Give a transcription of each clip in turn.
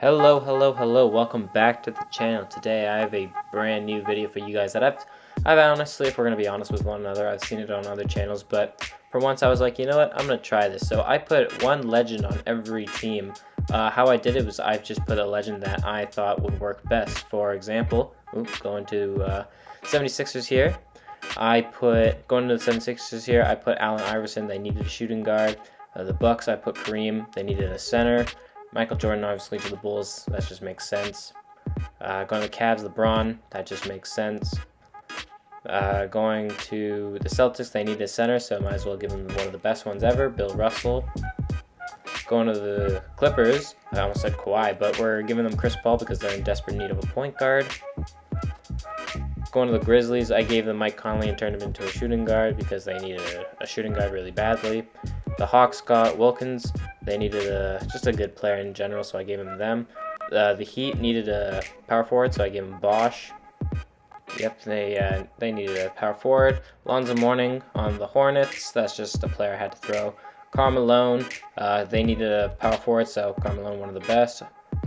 Hello, welcome back to the channel. Today I have a brand new video for you guys that I've honestly, if we're going to be honest with one another, I've seen it on other channels, but for once I was like, you know what, I'm going to try this. So I put one legend on every team. How I did it was I just put a legend that I thought would work best. For example, going to 76ers here. Going to the 76ers here, I put Allen Iverson, they needed a shooting guard. The Bucks, I put Kareem, they needed a center. Michael Jordan, obviously, to the Bulls. That just makes sense. Going to the Cavs, LeBron. That just makes sense. Going to the Celtics, they need a center, so might as well give them one of the best ones ever, Bill Russell. Going to the Clippers, I almost said Kawhi, but we're giving them Chris Paul because they're in desperate need of a point guard. Going to the Grizzlies, I gave them Mike Conley and turned him into a shooting guard because they needed a shooting guard really badly. The Hawks got Wilkins. They needed just a good player in general, so I gave them. The Heat needed a power forward, so I gave them Bosch. Yep, they needed a power forward. Lonzo Mourning on the Hornets. That's just a player I had to throw. Karl Malone, they needed a power forward, so Karl Malone, one of the best.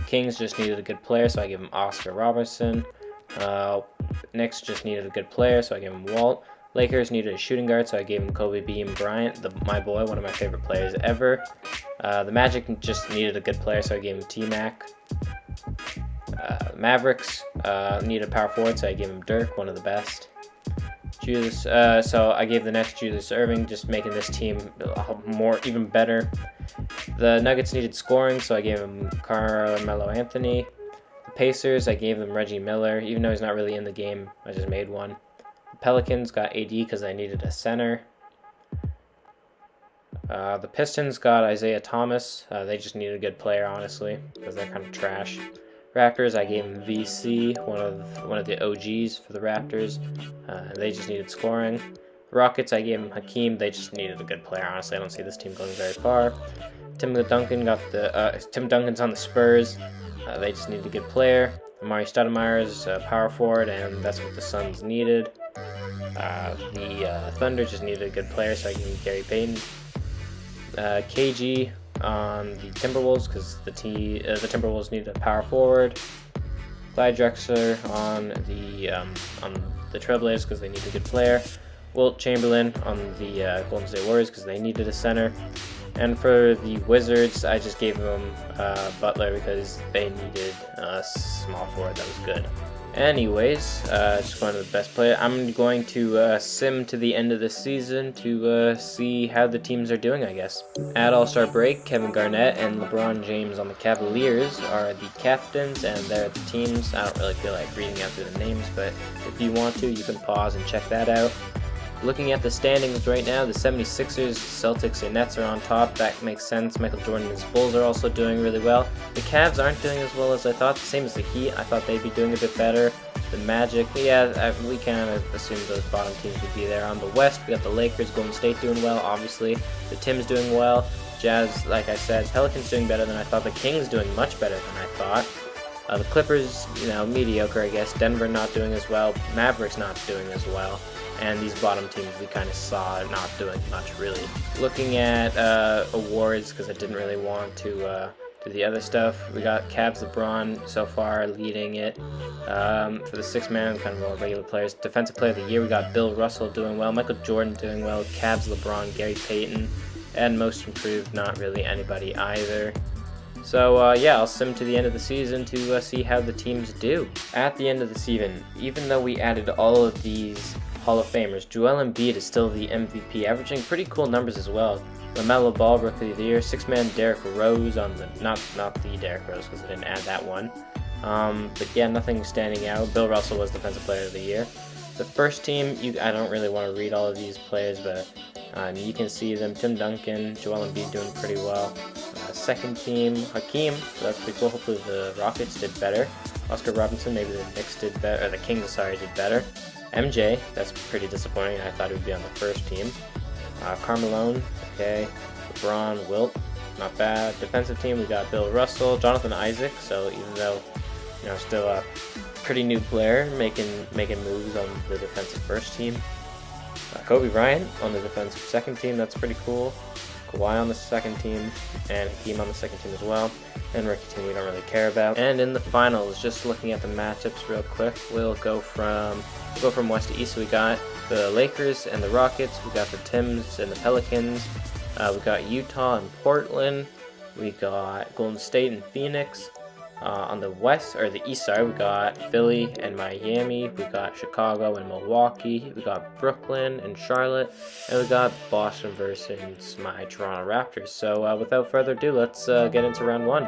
Kings just needed a good player, so I gave them Oscar Robertson. Knicks just needed a good player, so I gave him Walt. Lakers needed a shooting guard, so I gave him Kobe Bean Bryant, my boy, one of my favorite players ever. The Magic just needed a good player, so I gave him T-Mac. Mavericks needed a power forward, so I gave him Dirk, one of the best. So I gave the next Julius Erving, just making this team even better. The Nuggets needed scoring, so I gave him Carmelo Anthony. The Pacers, I gave them Reggie Miller, even though he's not really in the game. I just made one. Pelicans got AD because they needed a center. The Pistons got Isaiah Thomas. They just needed a good player, honestly, because they're kind of trash. Raptors, I gave them VC, one of the OGs for the Raptors. They just needed scoring. Rockets, I gave them Hakeem. They just needed a good player, honestly. I don't see this team going very far. Tim Duncan's on the Spurs. They just needed a good player. Amari Stoudemire's power forward, and that's what the Suns needed. The Thunder just needed a good player, so I gave him Gary Payton. KG on the Timberwolves because the Timberwolves needed a power forward. Clyde Drexler on the Trailblazers because they needed a good player. Wilt Chamberlain on the Golden State Warriors because they needed a center. And for the Wizards, I just gave them Butler because they needed a small forward that was good. Anyways, just going to the best player. I'm going to sim to the end of the season to see how the teams are doing, I guess. At All-Star break, Kevin Garnett and LeBron James on the Cavaliers are the captains, and they're the teams. I don't really feel like reading out through the names, but if you want to, you can pause and check that out. Looking at the standings right now, the 76ers, Celtics, and Nets are on top. That makes sense. Michael Jordan and his Bulls are also doing really well. The Cavs aren't doing as well as I thought. Same as the Heat. I thought they'd be doing a bit better. The Magic, yeah, we kind of assumed those bottom teams would be there. On the West, we got the Lakers, Golden State doing well, obviously. The Tims doing well. Jazz, like I said. Pelicans doing better than I thought. The Kings doing much better than I thought. The Clippers, mediocre, I guess. Denver not doing as well. Mavericks not doing as well. And these bottom teams we kind of saw not doing much, really. Looking at awards, because I didn't really want to do the other stuff, we got Cavs LeBron so far leading it. For the sixth man, kind of all regular players. Defensive Player of the Year, we got Bill Russell doing well, Michael Jordan doing well, Cavs LeBron, Gary Payton, and Most Improved, not really anybody either. So, yeah, I'll sim to the end of the season to see how the teams do. At the end of the season, even though we added all of these Hall of Famers, Joel Embiid is still the MVP, averaging pretty cool numbers as well. LaMelo Ball, Rookie of the Year, six-man Derrick Rose on the, not the Derrick Rose because I didn't add that one. But yeah, nothing standing out. Bill Russell was Defensive Player of the Year. The first team, I don't really want to read all of these players, but you can see them. Tim Duncan, Joel Embiid doing pretty well. Second team, Hakeem, so that's pretty cool. Hopefully the Rockets did better. Oscar Robinson, maybe the Knicks did better, or the Kings, did better. MJ, that's pretty disappointing. I thought he would be on the first team. Karl Malone, okay. LeBron, Wilt, not bad. Defensive team, we got Bill Russell, Jonathan Isaac, so even though, still a pretty new player, making moves on the defensive first team. Kobe Bryant on the defensive second team, that's pretty cool. Kawhi on the second team, and Hakeem on the second team as well, and rookie team we don't really care about. And in the finals, just looking at the matchups real quick, we'll go from west to east. So we got the Lakers and the Rockets, we got the Timbs and the Pelicans, we got Utah and Portland, we got Golden State and Phoenix. On the west, or the east side, we got Philly and Miami, we got Chicago and Milwaukee, we got Brooklyn and Charlotte, and we got Boston versus my Toronto Raptors. So without further ado, let's get into round one.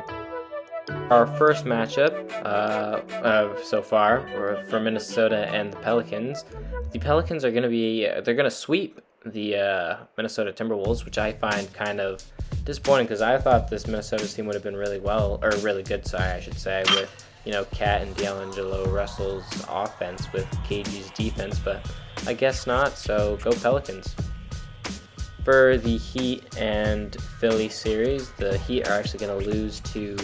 Our first matchup so far for Minnesota and the Pelicans. The Pelicans are going to they're going to sweep the Minnesota Timberwolves, which I find kind of disappointing because I thought this Minnesota team would have been really good, I should say, with, you know, Cat and D'Angelo Russell's offense with KG's defense, but I guess not, so go Pelicans. For the Heat and Philly series, the Heat are actually going to lose to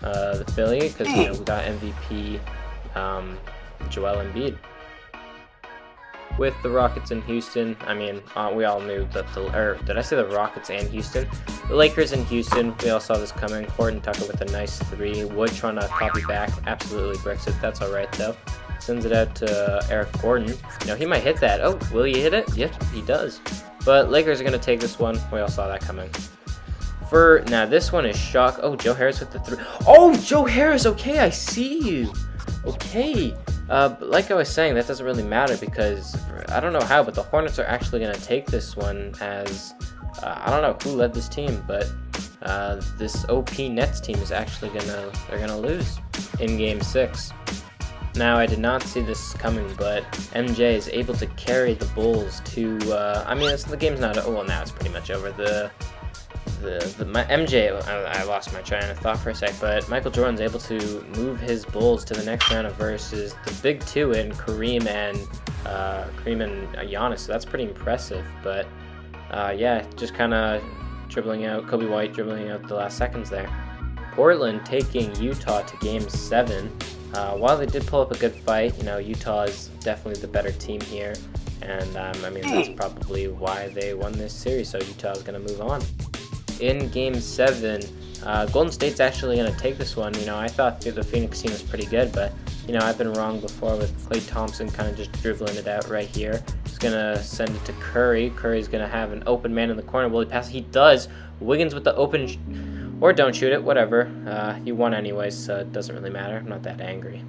the Philly because, you know, we got MVP Joel Embiid. With the Rockets in Houston, I mean, we all knew that did I say the Rockets and Houston? The Lakers in Houston, we all saw this coming. Horton Tucker with a nice three. Wood trying to copy back, absolutely bricks it. That's all right, though. Sends it out to Eric Gordon. You know, he might hit that. Oh, will he hit it? Yep, he does. But Lakers are going to take this one. We all saw that coming. Now, this one is shock. Oh, Joe Harris with the three. Oh, Joe Harris, okay, I see you. Okay. But like I was saying, that doesn't really matter because I don't know how, but the Hornets are actually going to take this one as I don't know who led this team, but this OP Nets team is actually they're gonna lose in Game 6. Now, I did not see this coming, but MJ is able to carry the Bulls to. I mean, the game's not. Oh, well, now it's pretty much over. I lost my train of thought for a sec, but Michael Jordan's able to move his Bulls to the next round versus the big two in Kareem and Giannis, so that's pretty impressive. But yeah, just kind of dribbling out, Kobe White dribbling out the last seconds there. Portland taking Utah to Game 7. While they did pull up a good fight, you know, Utah is definitely the better team here, and I mean, that's probably why they won this series, so Utah is going to move on. In Game 7, Golden State's actually going to take this one. You know, I thought the Phoenix team was pretty good, but, you know, I've been wrong before with Klay Thompson kind of just dribbling it out right here. He's going to send it to Curry. Curry's going to have an open man in the corner. Will he pass? He does. Wiggins with the open, or don't shoot it, whatever. He won anyways, so it doesn't really matter. I'm not that angry.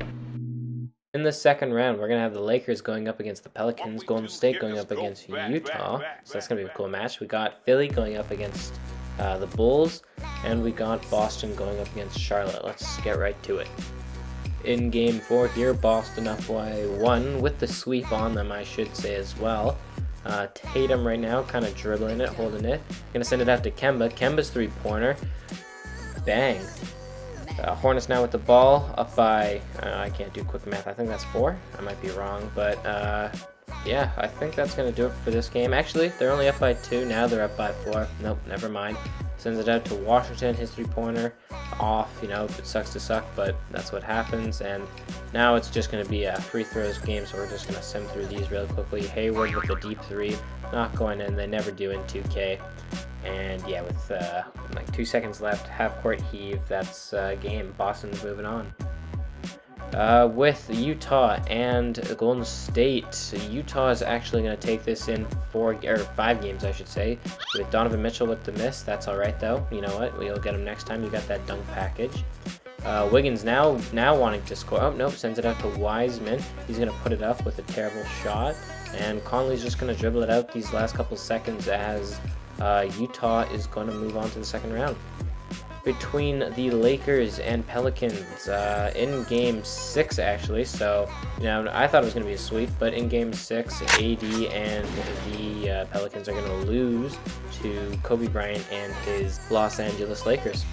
In the second round, we're going to have the Lakers going up against the Pelicans, Golden State going up against Utah, so that's going to be a cool match. We got Philly going up against the Bulls, and we got Boston going up against Charlotte. Let's get right to it. In Game 4 here, Boston up by 1 with the sweep on them, I should say as well. Tatum right now kind of dribbling it, holding it. Gonna send it out to Kemba. Kemba's three-pointer. Bang. Hornets now with the ball, up by, I can't do quick math, I think that's 4. I might be wrong, but yeah, I think that's going to do it for this game. Actually, they're only up by 2, now they're up by 4. Nope, never mind. Sends it out to Washington, his three-pointer, off, you know, it sucks to suck, but that's what happens, and now it's just going to be a free throws game, so we're just going to sim through these real quickly. Hayward with the deep 3, not going in, they never do in 2K. And yeah, with like 2 seconds left, half-court heave, that's game. Boston's moving on. With Utah and Golden State, Utah is actually going to take this in 5 games, I should say. With Donovan Mitchell with the miss, that's all right though. You know what? We'll get him next time. You got that dunk package. Wiggins now wanting to score. Oh nope, sends it out to Wiseman. He's going to put it up with a terrible shot, and Conley's just going to dribble it out these last couple seconds as Utah is going to move on to the second round. Between the Lakers and Pelicans in Game 6, actually. So, you know, I thought it was going to be a sweep, but in Game 6, AD and the Pelicans are going to lose to Kobe Bryant and his Los Angeles Lakers.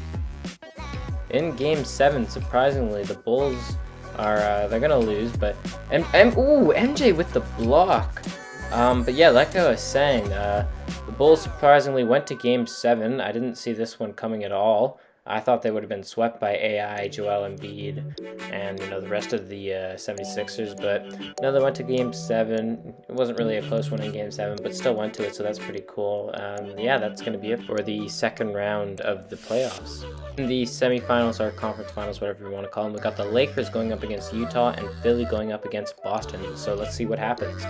In Game 7, surprisingly, the Bulls are they're going to lose, but MJ with the block. But yeah, like I was saying, the Bulls surprisingly went to Game 7. I didn't see this one coming at all. I thought they would have been swept by AI, Joel Embiid, and the rest of the 76ers, but no, they went to Game 7. It wasn't really a close one in Game 7, but still went to it, so that's pretty cool. Yeah, that's going to be it for the second round of the playoffs. In the semifinals, or conference finals, whatever you want to call them, we got the Lakers going up against Utah and Philly going up against Boston, so let's see what happens.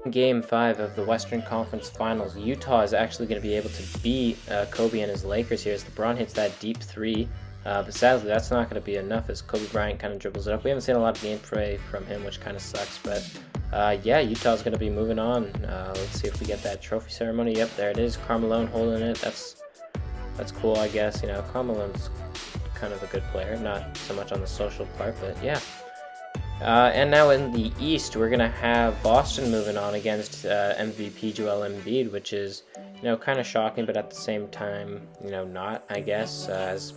In Game 5 of the Western Conference Finals, Utah is actually going to be able to beat Kobe and his Lakers here as LeBron hits that deep three, but sadly that's not going to be enough as Kobe Bryant kind of dribbles it up. We haven't seen a lot of gameplay from him, which kind of sucks, but yeah, Utah's going to be moving on. Let's see if we get that trophy ceremony. Yep, there it is. Karl Malone holding it. That's cool, I guess. Karl Malone's kind of a good player, not so much on the social part, but yeah. And now in the East, we're going to have Boston moving on against MVP Joel Embiid, which is, kind of shocking, but at the same time, not, I guess, as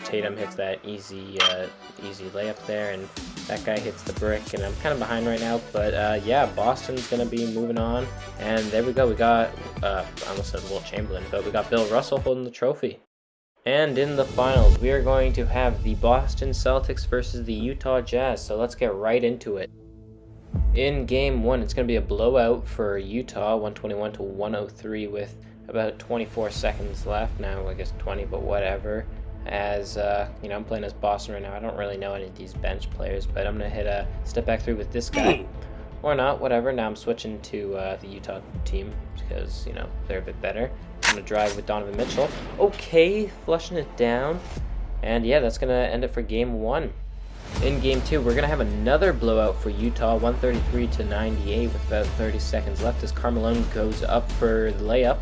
Tatum hits that easy layup there, and that guy hits the brick, and I'm kind of behind right now, but yeah, Boston's going to be moving on, and there we go, we got, I almost said Wilt Chamberlain, but we got Bill Russell holding the trophy. And in the finals, we are going to have the Boston Celtics versus the Utah Jazz, so let's get right into it. In Game 1, it's going to be a blowout for Utah, 121-103 with about 24 seconds left. Now, I guess 20, but whatever. As, I'm playing as Boston right now. I don't really know any of these bench players, but I'm going to hit a step back through with this guy. Or not, whatever. Now I'm switching to the Utah team because, they're a bit better. I'm going to drive with Donovan Mitchell. Okay, flushing it down. And yeah, that's going to end it for Game 1. In Game 2, we're going to have another blowout for Utah, 133-98 with about 30 seconds left as Karl Malone goes up for the layup.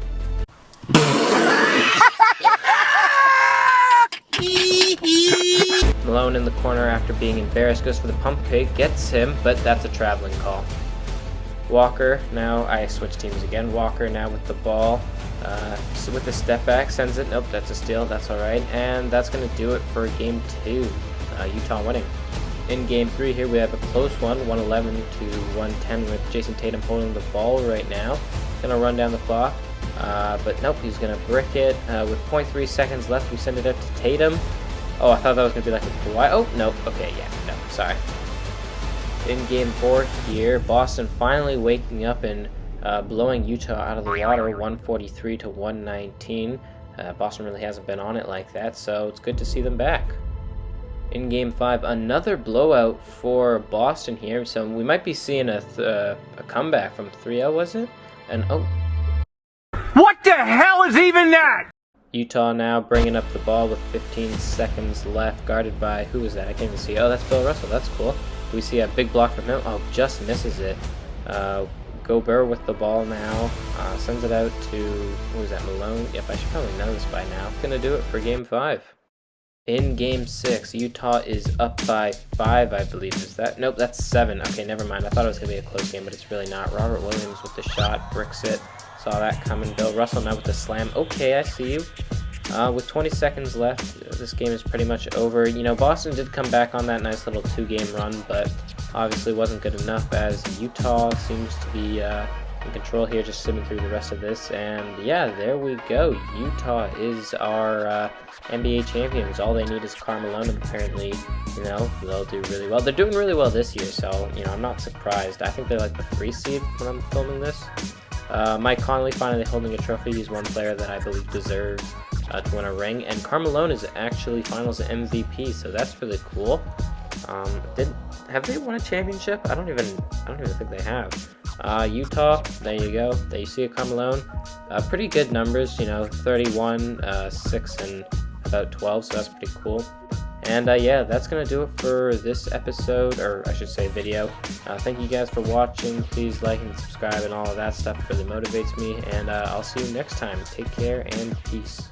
Malone in the corner after being embarrassed goes for the pump fake, gets him, but that's a traveling call. Walker, now I switch teams again. Walker now with the ball. So with the step back, sends it. Nope, that's a steal. That's all right. And that's going to do it for Game 2. Utah winning. In Game 3 here, we have a close one, 111-110 with Jason Tatum holding the ball right now. Going to run down the clock. But nope, he's going to brick it. With 0.3 seconds left, we send it up to Tatum. Oh, I thought that was going to be like a Kawhi. Oh, nope. Okay, yeah, no, sorry. In Game 4 here, Boston finally waking up and blowing Utah out of the water, 143-119. Boston really hasn't been on it like that, so it's good to see them back. In Game 5, another blowout for Boston here, so we might be seeing a comeback from 3-0, was it? And oh. What the hell is even that? Utah now bringing up the ball with 15 seconds left, guarded by, who is that? I can't even see. Oh, that's Bill Russell. That's cool. We see a big block from him. Oh, just misses it. Gobert with the ball now. Sends it out to, who is that, Malone? Yep, I should probably know this by now. Gonna do it for Game 5. In Game 6, Utah is up by 5, I believe. Is that? Nope, that's 7. Okay, never mind. I thought it was going to be a close game, but it's really not. Robert Williams with the shot, bricks it. Saw that coming. Bill Russell now with the slam. Okay, I see you. With 20 seconds left, this game is pretty much over. Boston did come back on that nice little 2-game run, but obviously wasn't good enough as Utah seems to be in control here, just sitting through the rest of this. And yeah, there we go. Utah is our NBA champions. All they need is Karl Malone, and apparently, they'll do really well. They're doing really well this year, so, I'm not surprised. I think they're like the 3 seed when I'm filming this. Mike Conley finally holding a trophy. He's one player that I believe deserves to win a ring, and Karl Malone is actually Finals MVP, so that's really cool. Have they won a championship? I don't even think they have. Utah, there you go. There you see it, Karl Malone. Pretty good numbers, 31, 6, and about 12, so that's pretty cool. And yeah, that's going to do it for this episode, or I should say video. Thank you guys for watching. Please like and subscribe and all of that stuff. It really motivates me. And I'll see you next time. Take care and peace.